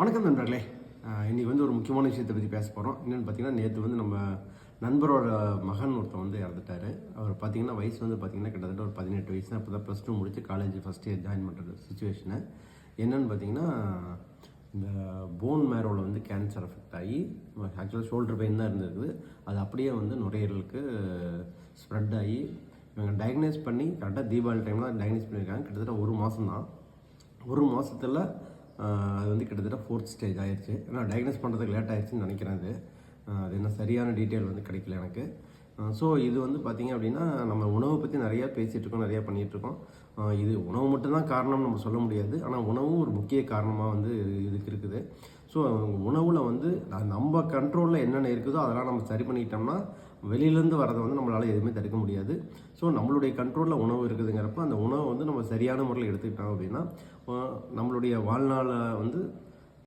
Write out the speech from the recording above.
வணக்கம் நண்பர்களே. இன்றைக்கி வந்து ஒரு முக்கியமான விஷயத்தை பற்றி பேச போகிறோம். என்னென்னு பார்த்தீங்கன்னா, நேற்று வந்து நம்ம நண்பரோட மகன் ஒருத்தன் வந்து இறந்துட்டார். அவர் பார்த்தீங்கன்னா வயசு வந்து பார்த்தீங்கன்னா கிட்டத்தட்ட ஒரு 18 வயசு தான். இப்போ தான் +2 முடிச்சு காலேஜ் ஃபஸ்ட் இயர் ஜாயின் பண்ணுறது சுச்சுவேஷனு. என்னென்னு பார்த்தீங்கன்னா, இந்த போன் மேரோவில் வந்து கேன்சர் அஃபெக்ட் ஆகி ஆக்சுவலாக ஷோல்டர் பெயின் தான் இருந்திருக்குது. அது அப்படியே வந்து நுரையீரலுக்கு ஸ்ப்ரெட் ஆகி இவங்க டயக்னைஸ் பண்ணி கரெக்டாக தீபாவளி டைமில் டயக்னைஸ் பண்ணியிருக்காங்க. கிட்டத்தட்ட ஒரு மாதம் தான். ஒரு மாதத்தில் அது வந்து கிட்டத்தட்ட 4th ஸ்டேஜ் ஆயிடுச்சு. ஆனால் டயக்னோஸ் பண்ணுறதுக்கு லேட் ஆயிடுச்சுன்னு நினைக்கிறேன். அது என்ன சரியான டீட்டெயில் வந்து கிடைக்கல எனக்கு. ஸோ இது வந்து பார்த்திங்க அப்படின்னா, நம்ம உணவை பற்றி நிறையா பேசிகிட்ருக்கோம், நிறையா பண்ணிகிட்ருக்கோம். இது உணவு மட்டும்தான் காரணம்னு நம்ம சொல்ல முடியாது. ஆனால் உணவும் ஒரு முக்கிய காரணமாக வந்து இதுக்கு இருக்குது. ஸோ உணவில் வந்து நம்ம கண்ட்ரோலில் என்னென்ன இருக்குதோ அதெல்லாம் நம்ம சரி பண்ணிக்கிட்டோம்னா வெளியிலேருந்து வரதை வந்து நம்மளால் எதுவுமே தடுக்க முடியாது. ஸோ நம்மளுடைய கண்ட்ரோலில் உணவு இருக்குதுங்கிறப்ப அந்த உணவை வந்து நம்ம சரியான முறையில் எடுத்துக்கிட்டோம் அப்படின்னா நம்மளுடைய வாழ்நாளை வந்து